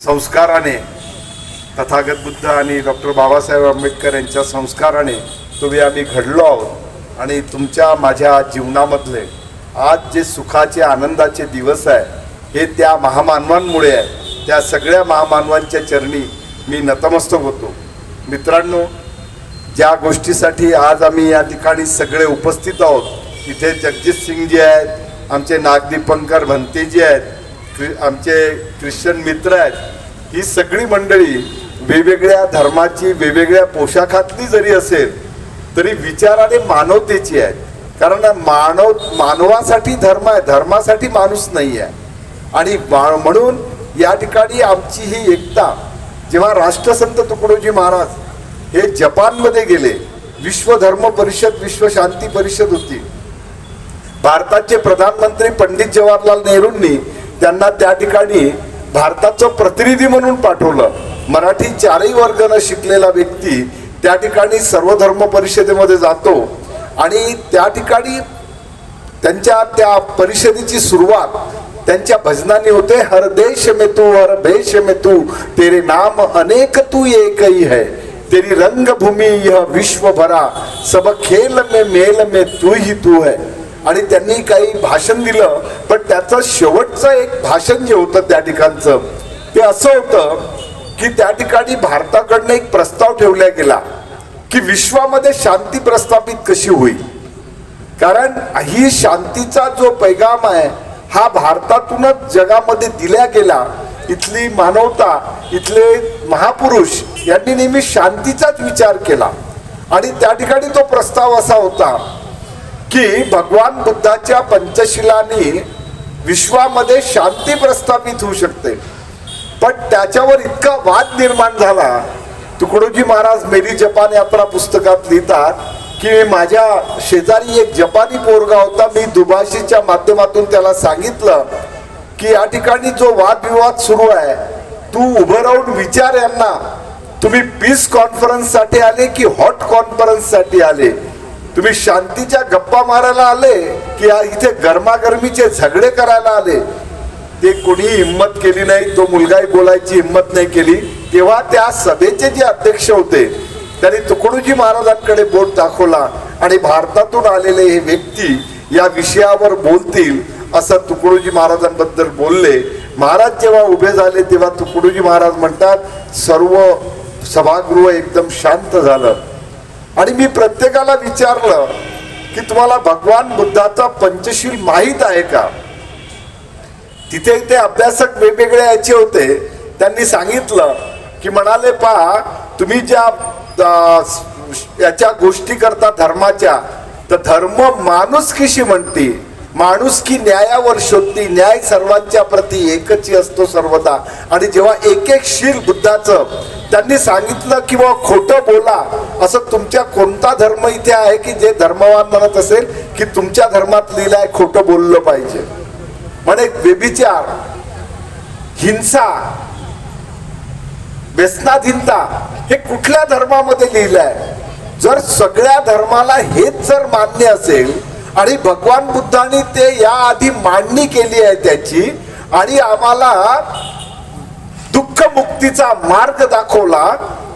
संस्काराने तथागत बुद्ध आणि डॉक्टर बाबासाहेब आंबेडकर यांच्या संस्काराने तुम्ही आम्ही घडलो आहोत आणि तुमच्या माझ्या जीवनामधले आज जे सुखाचे आनंदाचे दिवस आहे हे त्या महामानवांमुळे आहे। त्या सगळ्या महामानवांच्या चरणी मी नतमस्तक होतो। मित्रांनो, ज्या गोष्टीसाठी आज आम्ही या ठिकाणी सगळे उपस्थित आहोत, इथे जगजित सिंगजी आहेत, आमचे नागदीपंकर भंतेजी आहेत, आमचे ख्रिश्चन मित्र आहेत, ही सगळी मंडळी वेगवेगळ्या धर्माची वेगवेगळ्या पोशाखातली जरी असेल तरी विचाराने मानवतेची आहेत। कारण मानवासाठी धर्म आहे, धर्मासाठी माणूस नाही आहे। आणि म्हणून या ठिकाणी आमची ही एकता, जेव्हा राष्ट्रसंत तुकडोजी महाराज हे जपानमध्ये गेले, विश्व धर्म परिषद, विश्व शांती परिषद होती, भारताचे प्रधानमंत्री पंडित जवाहरलाल नेहरूंनी त्यांना त्या ठिकाणी भारताचं प्रतिनिधी म्हणून पाठवलं। मराठी चारही वर्ग न शिकलेला व्यक्ती त्या ठिकाणी सर्वधर्म परिषदेमध्ये जातो आणि त्या ठिकाणी त्यांच्या त्या परिषदेची सुरुवात त्यांच्या भजनाने होते। हर देश में तू, हर भेष में तू, तेरे नाम अनेक तू एक ही है, तेरी रंगभूमि यह विश्व भरा, सब खेल में मेल में तू ही तू है। आणि त्यांनी काही भाषण दिलं, पण त्याचं शेवटचं एक भाषण जे होतं त्या ठिकाणचं ते असं होतं की त्या ठिकाणी भारताकडनं एक प्रस्ताव ठेवला गेला की विश्वामध्ये शांती प्रस्थापित कशी होईल। कारण ही शांतीचा जो पैगाम आहे हा भारतातूनच जगामध्ये दिला गेला। इथली मानवता, इथले महापुरुष यांनी नेहमी शांतीचाच विचार केला आणि त्या ठिकाणी तो प्रस्ताव असा होता की भगवान बुद्धाच्या पंचशिलांनी विश्वामध्ये शांती प्रस्थापित होऊ शकते। पण त्याच्यावर इतका वाद निर्माण झाला, तुकडोजी महाराज मेरी जपान यात्रा पुस्तकात लिहितात की माझ्या शेजारी एक जपानी पोरगा होता, मी दुभाषीच्या माध्यमातून त्याला सांगितलं की या ठिकाणी जो वादविवाद सुरू आहे, तू उभं राहून विचार यांना, तुम्ही पीस कॉन्फरन्स साठी आले की हॉट कॉन्फरन्स साठी आले, तुम्ही शांतीच्या गप्पा मारायला आले की इथे गरमागरमीचे झगडे करायला आले। ते कोणी हिम्मत केली नाही, तो मुलगाही बोलायची हिम्मत नाही केली। तेव्हा त्या सभेचे जे अध्यक्ष होते त्यांनी तुकडोजी महाराजांकडे बोट दाखवला आणि भारतातून आलेले हे व्यक्ती या विषयावर बोलतील असं तुकडोजी महाराजांबद्दल बोलले। महाराज जेव्हा उभे झाले तेव्हा तुकडोजी महाराज म्हणतात, सर्व सभागृह एकदम शांत झालं आणि मी प्रत्येकाला विचारलं की तुम्हाला भगवान बुद्धाचा पंचशील माहीत आहे का। तिथे ते अभ्यासक वेगवेगळे याचे होते, त्यांनी सांगितलं की म्हणाले, पहा तुम्ही ज्या याच्या गोष्टी करता धर्माच्या, तर धर्म माणुसकीशी म्हणते, माणुसकी न्यायावर शोधती, न्याय सर्वांच्या प्रती एकच असतो सर्वदा। आणि जेव्हा एक एक शील बुद्धाचं त्यांनी सांगितलं की बा खोटं बोला, असं तुमच्या कोणता धर्म इथे आहे की जे धर्मवान म्हणत असेल की तुमच्या धर्मात लिहिलं आहे खोटं बोललं पाहिजे। म्हणे व्यभिचार, हिंसा, व्यसनाधीनता हे कुठल्या धर्मामध्ये लिहिलं आहे? जर सगळ्या धर्माला हेच जर मान्य असेल आणि भगवान बुद्धांनी ते याआधी मांडणी केली आहे त्याची, आणि आम्हाला दुःख मुक्तीचा मार्ग दाखवला,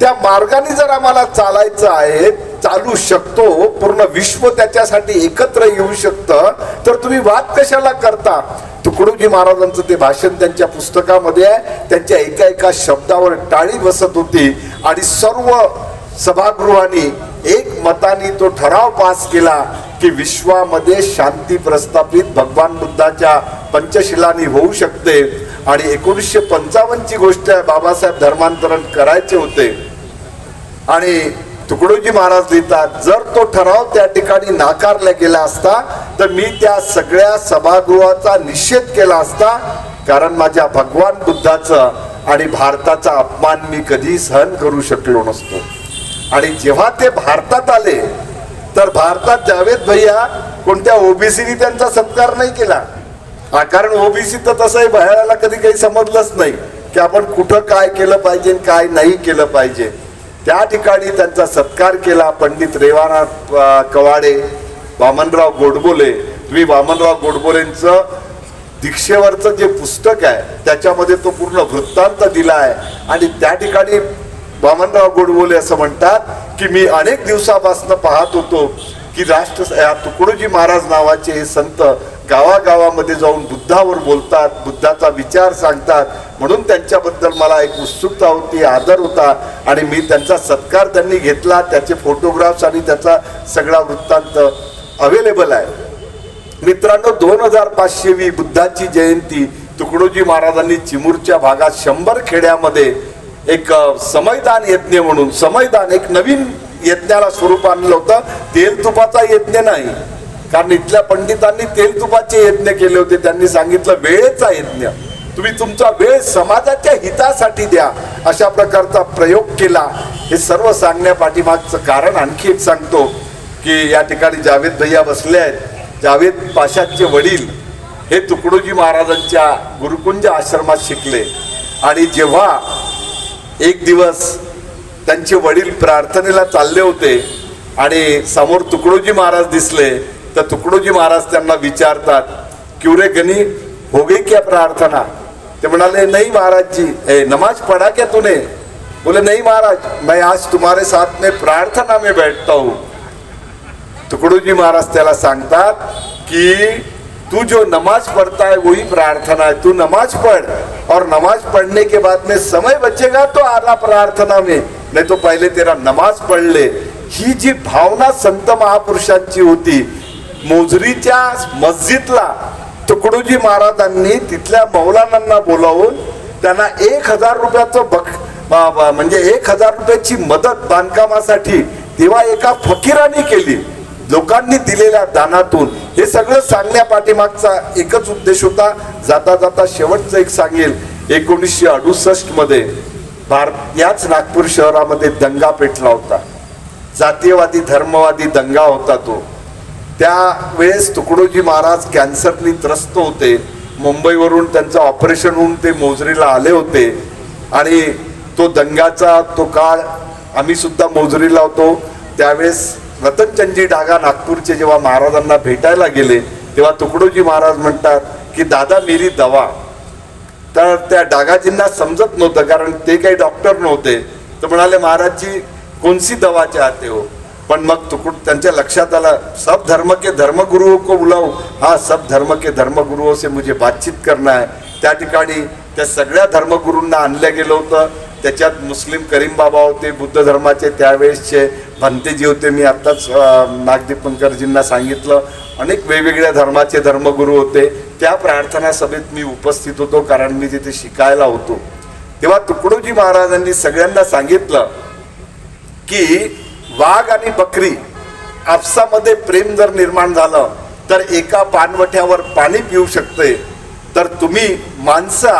त्या मार्गाने जर आम्हाला चालायचं आहे, चालू शकतो, पूर्ण विश्व त्याच्यासाठी एकत्र येऊ शकतं, तर तुम्ही वाद कशाला करता? तुकडोजी महाराजांचं ते भाषण त्यांच्या पुस्तकामध्ये आहे। त्यांच्या एका एका शब्दावर टाळी बसत होती आणि सर्व सभागृहांनी एक मताने तो ठराव पास केला की विश्वामध्ये शांती प्रस्थापित भगवान बुद्धाच्या पंचशिलांनी होऊ शकते। आणि 1955 ची गोष्ट आहे, बाबासाहेब धर्मांतरण करायचे होते आणि तुकडोजी महाराज लिहितात, जर तो ठराव त्या ठिकाणी नाकारला गेला असता तर मी त्या सगळ्या सभागृहाचा निषेध केला असता, कारण माझ्या भगवान बुद्धाचं आणि भारताचा अपमान मी कधी सहन करू शकलो नसतो। आणि जेव्हा ते भारतात आले तर भारतात जावेद भैया कोणत्या ओबीसीने त्यांचा सत्कार नाही केला, कारण ओबीसी तर तसंही भयाला कधी काही समजलंच नाही की आपण कुठं काय केलं पाहिजे काय नाही केलं पाहिजे। त्या ठिकाणी त्यांचा सत्कार केला। पंडित रेवानाथ कवाडे, वामनराव गोडबोले, तुम्ही वामनराव गोडबोलेंचं दीक्षेवरचं जे पुस्तक आहे त्याच्यामध्ये तो पूर्ण वृत्तांत दिला आहे. आणि त्या ठिकाणी वामनराव गोडबोले असं म्हणतात की मी अनेक दिवसापासून पाहत होतो की तुकडोजी महाराज नावाचे हे संत गावागावामध्ये जाऊन बुद्धावर बोलतात, बुद्धाचा विचार सांगतात, म्हणून त्यांच्याबद्दल मला एक उत्सुकता होती, आदर होता आणि मी त्यांचा सत्कार त्यांनी घेतला. त्याचे फोटोग्राफ्स आणि त्याचा सगळा वृत्तांत अवेलेबल आहे. मित्रांनो, 2500वी बुद्धाची जयंती तुकडोजी महाराजांनी चिमूरच्या भागात 100 खेड्यामध्ये एक समयदान यज्ञ म्हणून, समयदान एक नवीन यज्ञाला स्वरूप आणलं होतं. तेल तुपाचा यज्ञ नाही, कारण इथल्या पंडितांनी तेल तुपाचे यज्ञ केले होते. त्यांनी सांगितलं वेळेचा यज्ञ, तुम्ही तुमचा वेळ समाजाच्या हितासाठी द्या, अशा प्रकारचा प्रयोग केला. हे सर्व सांगण्यापाठीमागचं कारण आणखी एक सांगतो की या ठिकाणी जावेद भैया बसले आहेत. जावेद पाशाचे वडील हे तुकडोजी महाराजांच्या गुरुकुंज आश्रमात शिकले आणि जेव्हा एक दिवस त्यांचे वडील प्रार्थनेला चालले होते आणि समोर तुकडोजी महाराज दिसले, तर तुकडोजी महाराज त्यांना विचारतात, क्यों रे गनी, हो गई क्या प्रार्थना? ते म्हणाले, नहीं महाराज जी, नमाज पढ़ा क्या तूने? बोले, नहीं महाराज, मैं आज तुम्हारे साथ में प्रार्थना में बैठता हूँ. तुकडोजी महाराज त्याला सांगतात की तू जो नमाज पढ़ता है वही प्रार्थना है, तू नमाज पढ़ और नमाज पढ़ने के बाद में समय बचेगा तो आना प्रार्थना में, नहीं तो पहले तेरा नमाज पढ़ ले. ही जी भावना संत महापुरुषांची होती. मोजरीच्या मस्जिदला तुकडोजी महाराजांनी तिथल्या मौलानांना बोलावून त्यांना 1000 रुपयाचं म्हणजे 1000 रुपयाची मदत बांधकामासाठी तेव्हा एका फकीराने केली, लोकांनी दिलेल्या दानातून. हे सगळं सांगण्यापाठीमागचा एकच उद्देश होता. जाता जाता शेवटचं एक सांगेल, 1968 मध्ये याच नागपूर शहरामध्ये दंगा पेटला होता. जातीयवादी धर्मवादी दंगा होता तो. त्यावेळेस तुकडोजी महाराज कॅन्सरनी त्रस्त होते. मुंबईवरून त्यांचं ऑपरेशन होऊन ते मोजरीला आले होते आणि तो दंगाचा तो काळ आम्ही सुद्धा मोजरीला होतो. त्यावेळेस रतनचंदजी डागा नागपूरचे जेव्हा महाराजांना भेटायला गेले तेव्हा तुकडोजी महाराज म्हणतात की दादा मेरी दवा. तर त्या डागाजींना समजत नव्हतं, कारण ते काही डॉक्टर नव्हते. तर म्हणाले, महाराजजी कोणसी दवा चाहते हो? पण मग त्यांच्या लक्षात आलं, सब धर्म के धर्मगुरुओं को बुलाओ. हाँ, सब धर्म के धर्मगुरुओं से मुझे बातचीत करना है. त्या ठिकाणी त्या सगळ्या धर्मगुरूंना आणलं गेलं होतं. त्याच्यात मुस्लिम करीम बाबा होते, बुद्ध धर्माचे त्यावेळेसचे भंतेजी होते, मी आत्ताच नागदीपंकरजींना सांगितलं, अनेक वेगवेगळ्या धर्माचे धर्मगुरू होते. त्या प्रार्थना सभेत मी उपस्थित होतो, कारण मी तिथे शिकायला होतो. तेव्हा तुकडोजी महाराजांनी सगळ्यांना सांगितलं की वाघ आणि बकरी आपसामध्ये प्रेम जर निर्माण झालं तर एका पानवठ्यावर पाणी पिऊ शकते. तर तुम्ही माणसा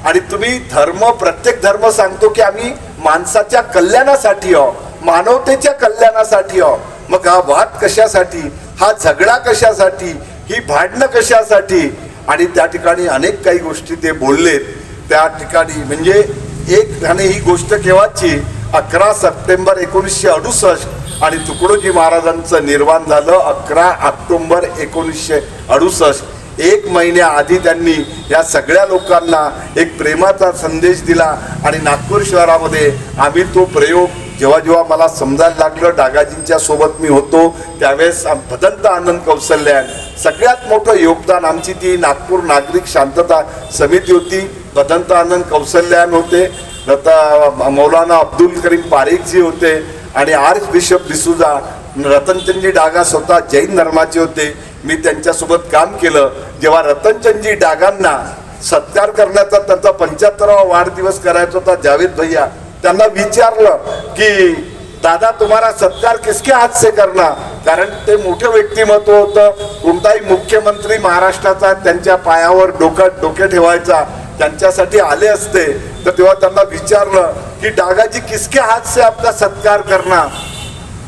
आणि तुम्ही धर्म, प्रत्येक धर्म सांगतो की आम्ही माणसाच्या कल्याणासाठी आहो, मानवतेच्या कल्याणासाठी आहो. मग हा वाद कशासाठी, हा झगडा कशासाठी, ही भांडणं कशासाठी? आणि त्या ठिकाणी अनेक काही गोष्टी ते बोललेत. त्या ठिकाणी म्हणजे आणि ही गोष्ट केव्हाची, 11 सप्टेंबर 1968 आणि तुकडोजी महाराजांचं निर्वाण झालं 11 ऑक्टोबर 1968. 1 महिन्याआधी त्यांनी या सगळ्या लोकांना एक प्रेमाचा संदेश दिला. आणि नागपूर शहरामध्ये आम्ही तो प्रयोग जेव्हा जेव्हा मला समजायला लागलं, डागाजींच्या सोबत मी होतो त्यावेळेस भदंत आनंद कौशल्यान सगळ्यात मोठं योगदान आमची ती नागपूर नागरिक शांतता समिती होती. भदंत आनंद कौशल्यान होते, मौलाना अब्दुल करीम पारेखजी होते आणि आर्च बिशप डिसूजा. रतनचंदजी डागा स्वतः जैन धर्माचे होते. मी त्यांच्यासोबत काम केलं. जेव्हा रतनचंदजी डागांना सत्कार करण्याचा त्यांचा 75वा वाढदिवस करायचा होता, जावेद भैया त्यांना विचारलं की दादा तुम्हारा सत्कार किसके हाथ से करना, कारण ते मोठे व्यक्तिमत्व होतं. कोणताही मुख्यमंत्री महाराष्ट्राचा त्यांच्या पायावर डोके ठेवायचा, त्यांच्यासाठी आले असते. तर तेव्हा त्यांना विचारलं की डागाजी किसके हाथ से आपका सत्कार करना?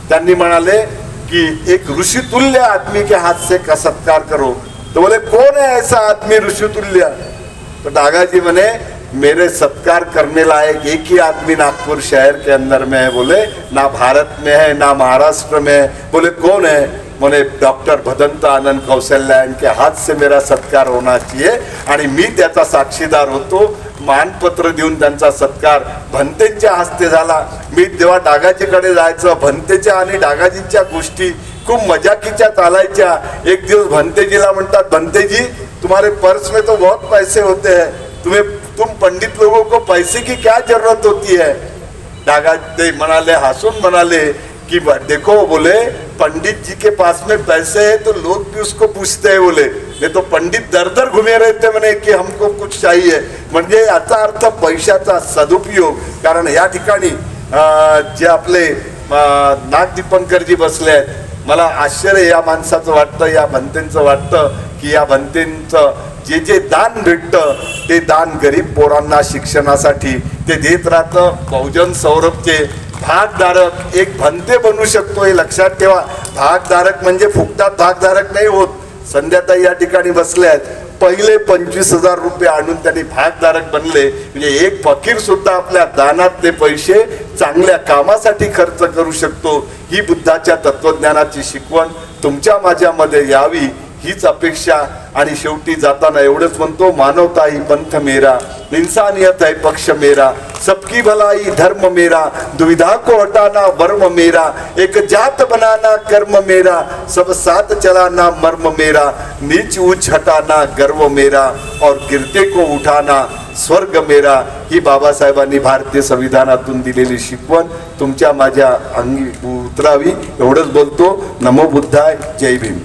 त्यांनी म्हणाले कि एक ऋषितुल्य आदमी के हाथ से का सत्कार करो. तो बोले कौन है ऐसा आदमी ऋषितुल्य? तो डागाजी बने मेरे सत्कार करने लायक एक ही आदमी नागपुर शहर के अंदर में है. बोले ना भारत में है, ना महाराष्ट्र में है. बोले कौन है? म्हणे डॉक्टर भदंत आनंद कौशल्या के हाथ से मेरा सत्कार होना चाहिए आणि मी त्याचा साक्षीदार होतो. मानपत्र देऊन त्यांचा सत्कार भंतेंच्या हस्ते झाला. मी जेव्हा डागाजीकडे जायचं, भंतेच्या आणि डागाजींच्या गोष्टी खूप मजाकीच्या चालायच्या. एक दिवस भंतेजीला म्हणतात, भंतेजी तुम्हारे पर्स में तो बहुत पैसे होते हैं, तुम पंडित लोगों को पैसे की क्या जरूरत होती है. डागा ते म्हणाले, हंसून म्हणाले कि देखो बोले पंडित जी के पास में पैसे है तो लोग भी उसको पूछते हैं बोले, नहीं तो पंडित दर दर घुमे रहते म्हणे की हमको कुछ चाहिए. म्हणजे याचा अर्थ पैशाचा सदुपयोग. कारण या ठिकाणी जे आपले नाग दीपंकरजी बसले आहेत, मला आश्चर्य या माणसाचं वाटतं, या भंतेंचं वाटतं की या भंतेंचं जे जे दान भेटतं ते दान गरीब पोरांना शिक्षणासाठी ते देत राहतं. बहुजन सौरभचे भागधारक एक भंते बनू शकतो हे लक्षात ठेवा. भागधारक म्हणजे फुकटात भागधारक नाही होत. संध्याताई या ठिकाणी बसले आहेत, पहिले 25,000 रुपये आणून त्यांनी भागधारक बनले. म्हणजे एक फकीर सुद्धा आपल्या दानातले पैसे चांगल्या कामासाठी खर्च करू शकतो. ही बुद्धाच्या तत्वज्ञानाची शिकवण तुमच्या माझ्यामध्ये यावी हीच अपेक्षा. आणि शेवटी जाताना एवढंच म्हणतो, मानवता ही पंथ मेरा, इंसानियत है पक्ष मेरा, सबकी भलाई धर्म मेरा, दुविधा को हटाना वर्म मेरा, एक जात बनाना कर्म मेरा, सब साथ चलाना मर्म मेरा, नीच ऊंच हटाना गर्व मेरा और गिरते को उठाना स्वर्ग मेरा. ही बाबासाहेबांनी भारतीय संविधानातून दिलेली शिकवण तुमच्या माझ्या अंगी उतरावी एवढंच बोलतो. नमो बुद्धाय. जय भीम.